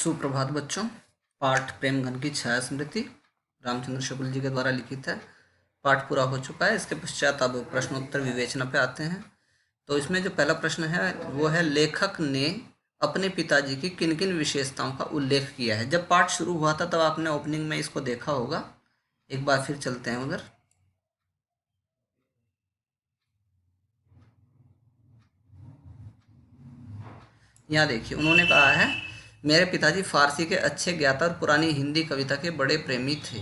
सुप्रभात बच्चों। पाठ प्रेमघन की छाया स्मृति रामचंद्र शुक्ल जी के द्वारा लिखित है। पाठ पूरा हो चुका है। इसके पश्चात अब प्रश्नोत्तर विवेचना पे आते हैं। तो इसमें जो पहला प्रश्न है वो है, लेखक ने अपने पिताजी की किन किन विशेषताओं का उल्लेख किया है। जब पाठ शुरू हुआ था तब आपने ओपनिंग में इसको देखा होगा। एक बार फिर चलते हैं उधर। यहाँ देखिए, उन्होंने कहा है, मेरे पिताजी फारसी के अच्छे ज्ञाता और पुरानी हिंदी कविता के बड़े प्रेमी थे।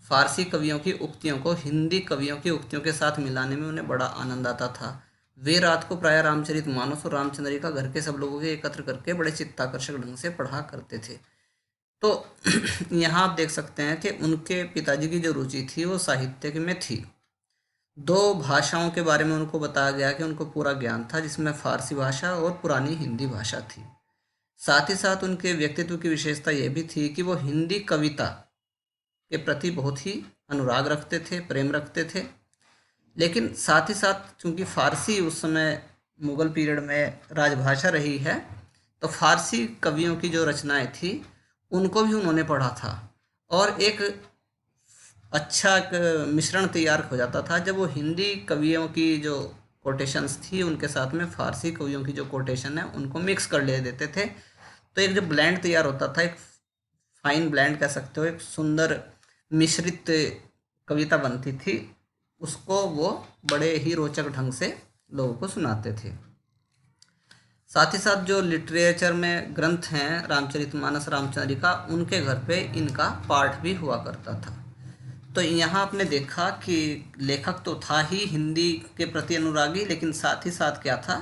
फारसी कवियों की उक्तियों को हिंदी कवियों की उक्तियों के साथ मिलाने में उन्हें बड़ा आनंद आता था। वे रात को प्रायः रामचरितमानस और रामचंद्रिका घर के सब लोगों के एकत्र करके बड़े चित्ताकर्षक ढंग से पढ़ा करते थे। तो यहाँ आप देख सकते हैं कि उनके पिताजी की जो रुचि थी वो साहित्य में थी। 2 भाषाओं के बारे में उनको बताया गया कि उनको पूरा ज्ञान था, जिसमें फारसी भाषा और पुरानी हिंदी भाषा थी। साथ ही साथ उनके व्यक्तित्व की विशेषता ये भी थी कि वो हिंदी कविता के प्रति बहुत ही अनुराग रखते थे, प्रेम रखते थे। लेकिन साथ ही साथ चूंकि फारसी उस समय मुगल पीरियड में राजभाषा रही है, तो फारसी कवियों की जो रचनाएं थी उनको भी उन्होंने पढ़ा था और एक अच्छा एक मिश्रण तैयार हो जाता था जब वो हिंदी कवियों की जो कोटेशंस थी उनके साथ में फारसी कवियों की जो कोटेशन है उनको मिक्स कर ले देते थे। तो एक जो ब्लेंड तैयार होता था, एक फाइन ब्लेंड कह सकते हो, एक सुंदर मिश्रित कविता बनती थी। उसको वो बड़े ही रोचक ढंग से लोगों को सुनाते थे। साथ ही साथ जो लिटरेचर में ग्रंथ हैं, रामचरितमानस, रामचंद्रिका, उनके घर पे इनका पाठ भी हुआ करता था। तो यहाँ आपने देखा कि लेखक तो था ही हिंदी के प्रति अनुरागी, लेकिन साथ ही साथ क्या था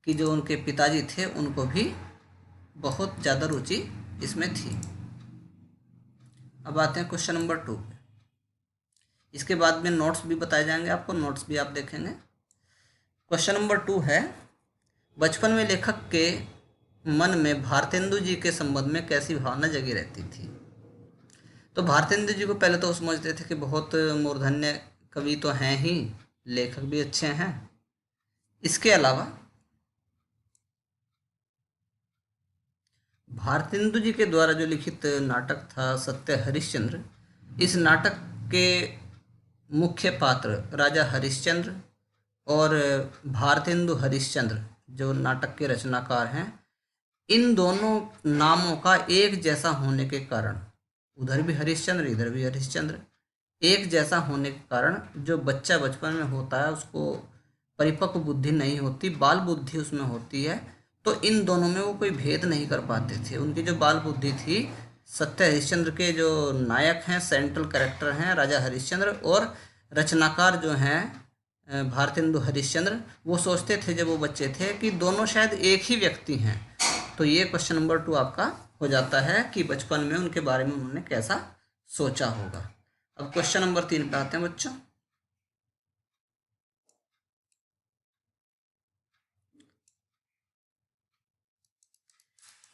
कि जो उनके पिताजी थे उनको भी बहुत ज़्यादा रुचि इसमें थी। अब आते हैं क्वेश्चन नंबर 2 पे। इसके बाद में नोट्स भी बताए जाएंगे आपको, नोट्स भी आप देखेंगे। क्वेश्चन नंबर 2 है, बचपन में लेखक के मन में भारतेंदु जी के संबंध में कैसी भावना जगी रहती थी। तो भारतेंदु जी को पहले तो समझते थे कि बहुत मूर्धन्य कवि तो हैं ही, लेखक भी अच्छे हैं। इसके अलावा भारतेंदु जी के द्वारा जो लिखित नाटक था सत्य हरिश्चंद्र, इस नाटक के मुख्य पात्र राजा हरिश्चंद्र और भारतेंदु हरिश्चंद्र जो नाटक के रचनाकार हैं, इन दोनों नामों का एक जैसा होने के कारण, उधर भी हरिश्चंद्र इधर भी हरिश्चंद्र, एक जैसा होने के कारण जो बच्चा बचपन में होता है उसको परिपक्व बुद्धि नहीं होती, बाल बुद्धि उसमें होती है। तो इन दोनों में वो कोई भेद नहीं कर पाते थे। उनकी जो बाल बुद्धि थी, सत्य हरिश्चंद्र के जो नायक हैं, सेंट्रल कैरेक्टर हैं राजा हरिश्चंद्र, और रचनाकार जो हैं भारतेंदु हरिश्चंद्र, वो सोचते थे जब वो बच्चे थे कि दोनों शायद एक ही व्यक्ति हैं। तो ये क्वेश्चन नंबर 2 आपका हो जाता है कि बचपन में उनके बारे में उन्होंने कैसा सोचा होगा। अब क्वेश्चन नंबर 3 पे आते हैं बच्चों।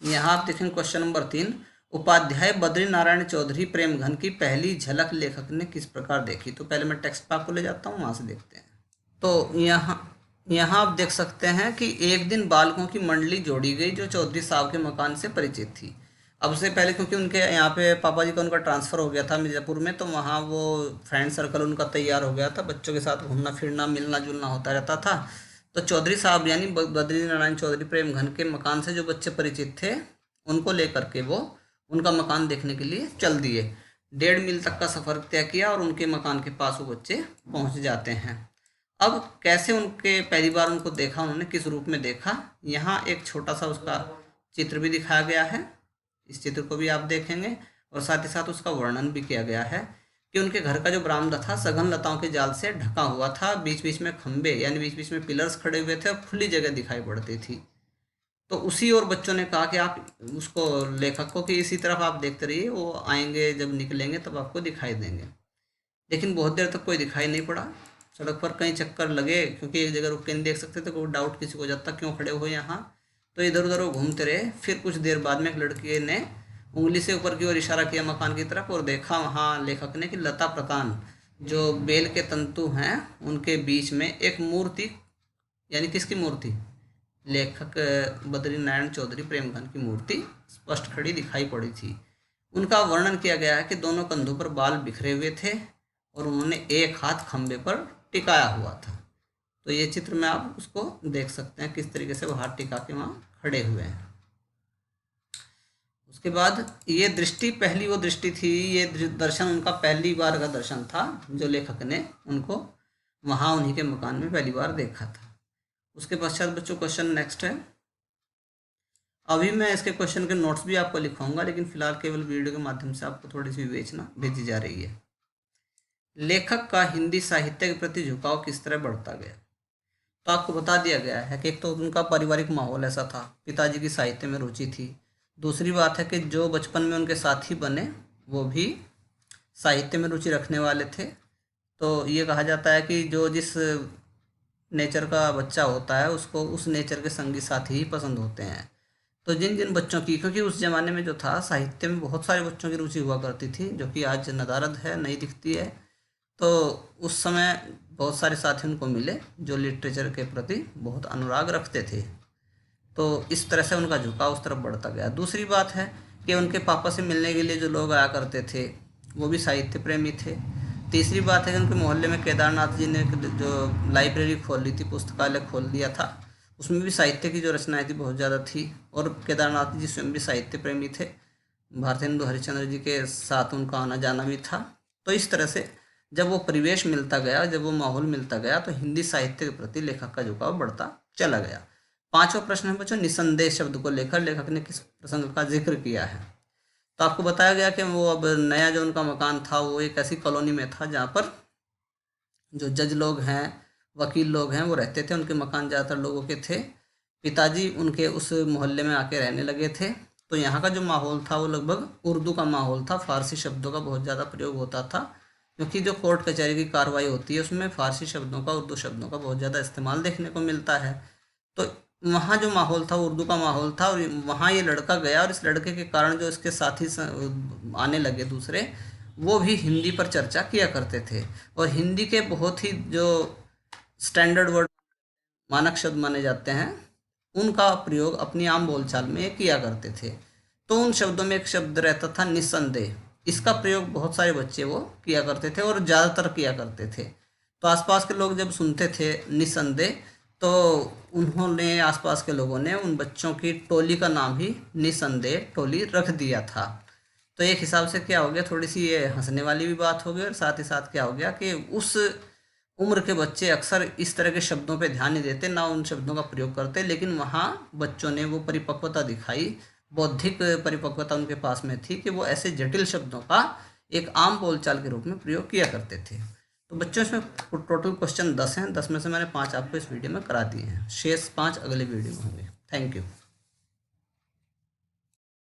यहाँ आप देखेंगे क्वेश्चन नंबर 3, उपाध्याय बद्री नारायण चौधरी प्रेमघन की पहली झलक लेखक ने किस प्रकार देखी। तो पहले मैं टेक्स्ट पे आपको ले जाता हूँ, वहाँ से देखते हैं। तो यहाँ आप देख सकते हैं कि एक दिन बालकों की मंडली जोड़ी गई जो चौधरी साहब के मकान से परिचित थी। अब से पहले क्योंकि उनके यहाँ पे पापा जी का उनका ट्रांसफ़र हो गया था मिर्ज़ापुर में, तो वहाँ वो फ्रेंड सर्कल उनका तैयार हो गया था, बच्चों के साथ घूमना फिरना मिलना जुलना होता रहता था। तो चौधरी साहब यानी बद्री नारायण चौधरी प्रेमघन के मकान से जो बच्चे परिचित थे उनको लेकर के वो उनका मकान देखने के लिए चल दिए। 1.5 मील तक का सफ़र तय किया और उनके मकान के पास वो बच्चे पहुँच जाते हैं। अब कैसे उनके पहली बार उनको देखा, उन्होंने किस रूप में देखा, यहाँ एक छोटा सा उसका चित्र भी दिखाया गया है। इस चित्र को भी आप देखेंगे और साथ ही साथ उसका वर्णन भी किया गया है कि उनके घर का जो बरामदा था सघन लताओं के जाल से ढका हुआ था, बीच बीच में खंबे यानी बीच बीच में पिलर्स खड़े हुए थे और खुली जगह दिखाई पड़ती थी। तो उसी और बच्चों ने कहा कि आप उसको लेखक को कि इसी तरफ आप देखते रहिए, वो आएंगे जब निकलेंगे तब आपको दिखाई देंगे। लेकिन बहुत देर तक कोई दिखाई नहीं पड़ा। सड़क पर कई चक्कर लगे क्योंकि एक जगह रुक के नहीं देख सकते थे, कोई डाउट किसी को जाता क्यों खड़े हो यहाँ। तो इधर उधर वो घूमते रहे। फिर कुछ देर बाद में एक लड़के ने उंगली से ऊपर की ओर इशारा किया मकान की तरफ और देखा वहाँ लेखक ने कि लता प्रकांड जो बेल के तंतु हैं उनके बीच में एक मूर्ति, यानी किसकी मूर्ति, लेखक बद्री नारायण चौधरी प्रेमचंद की मूर्ति स्पष्ट खड़ी दिखाई पड़ी थी। उनका वर्णन किया गया है कि दोनों कंधों पर बाल बिखरे हुए थे और उन्होंने एक हाथ खंभे पर टिकाया हुआ था। तो ये चित्र में आप उसको देख सकते हैं किस तरीके से वो हाथ टिका के वहाँ खड़े हुए हैं। उसके बाद ये दृष्टि पहली वो दृष्टि थी, ये दर्शन उनका पहली बार का दर्शन था जो लेखक ने उनको वहाँ उन्हीं के मकान में पहली बार देखा था। उसके पश्चात बच्चों क्वेश्चन नेक्स्ट है। अभी मैं इसके क्वेश्चन के नोट्स भी आपको लिखवाऊंगा, लेकिन फिलहाल केवल वीडियो के माध्यम से आपको थोड़ी सी विवेचना भेजी जा रही है। लेखक का हिंदी साहित्य के प्रति झुकाव किस तरह बढ़ता गया? तो आपको बता दिया गया है कि एक तो उनका पारिवारिक माहौल ऐसा था, पिताजी की साहित्य में रुचि थी। दूसरी बात है कि जो बचपन में उनके साथी बने वो भी साहित्य में रुचि रखने वाले थे। तो ये कहा जाता है कि जो जिस नेचर का बच्चा होता है उसको उस नेचर के संगी साथी ही पसंद होते हैं। तो जिन जिन बच्चों की, क्योंकि उस ज़माने में जो था साहित्य में बहुत सारे बच्चों की रुचि हुआ करती थी, जो कि आज नदारद है, नहीं दिखती है। तो उस समय बहुत सारे साथी उनको मिले जो लिटरेचर के प्रति बहुत अनुराग रखते थे। तो इस तरह से उनका झुकाव उस तरफ बढ़ता गया। दूसरी बात है कि उनके पापा से मिलने के लिए जो लोग आया करते थे वो भी साहित्य प्रेमी थे। तीसरी बात है कि उनके मोहल्ले में केदारनाथ जी ने जो लाइब्रेरी खोल ली थी, पुस्तकालय खोल दिया था, उसमें भी साहित्य की जो रचनाएं थी बहुत ज़्यादा थी। और केदारनाथ जी स्वयं भी साहित्य प्रेमी थे, भारतेंदु हरिश्चंद्र जी के साथ उनका आना जाना भी था। तो इस तरह से जब वो परिवेश मिलता गया, जब वो माहौल मिलता गया, तो हिंदी साहित्य के प्रति लेखक का झुकाव बढ़ता चला गया। पांचवा प्रश्न है बच्चों, निसंदेह शब्द को लेकर लेखक ने किस प्रसंग का जिक्र किया है? तो आपको बताया गया कि वो अब नया जो उनका मकान था वो एक ऐसी कॉलोनी में था जहाँ पर जो जज लोग हैं, वकील लोग हैं, वो रहते थे। उनके मकान ज़्यादातर लोगों के थे। पिताजी उनके उस मोहल्ले में आके रहने लगे थे। तो यहाँ का जो माहौल था वो लगभग उर्दू का माहौल था, फारसी शब्दों का बहुत ज़्यादा प्रयोग होता था, क्योंकि जो कोर्ट कचहरी की कार्रवाई होती है उसमें फारसी शब्दों का, उर्दू शब्दों का बहुत ज़्यादा इस्तेमाल देखने को मिलता है। तो वहाँ जो माहौल था उर्दू का माहौल था, और वहाँ ये लड़का गया और इस लड़के के कारण जो इसके साथी आने लगे दूसरे, वो भी हिंदी पर चर्चा किया करते थे। और हिंदी के बहुत ही जो स्टैंडर्ड वर्ड, मानक शब्द माने जाते हैं, उनका प्रयोग अपनी आम बोलचाल में किया करते थे। तो उन शब्दों में एक शब्द रहता था निस्संदेह। इसका प्रयोग बहुत सारे बच्चे वो किया करते थे और ज़्यादातर किया करते थे। तो आसपास के लोग जब सुनते थे निस्संदेह, तो उन्होंने, आसपास के लोगों ने उन बच्चों की टोली का नाम ही निस्संदेह टोली रख दिया था। तो एक हिसाब से क्या हो गया, थोड़ी सी ये हंसने वाली भी बात हो गई, और साथ ही साथ क्या हो गया कि उस उम्र के बच्चे अक्सर इस तरह के शब्दों पे ध्यान नहीं देते, ना उन शब्दों का प्रयोग करते, लेकिन वहाँ बच्चों ने वो परिपक्वता दिखाई, बौद्धिक परिपक्वता उनके पास में थी कि वो ऐसे जटिल शब्दों का एक आम बोलचाल के रूप में प्रयोग किया करते थे। तो बच्चों इसमें टोटल क्वेश्चन 10 हैं, 10 में से मैंने 5 आपको इस वीडियो में करा दिए हैं, शेष 5 अगले वीडियो में होंगे। Thank you.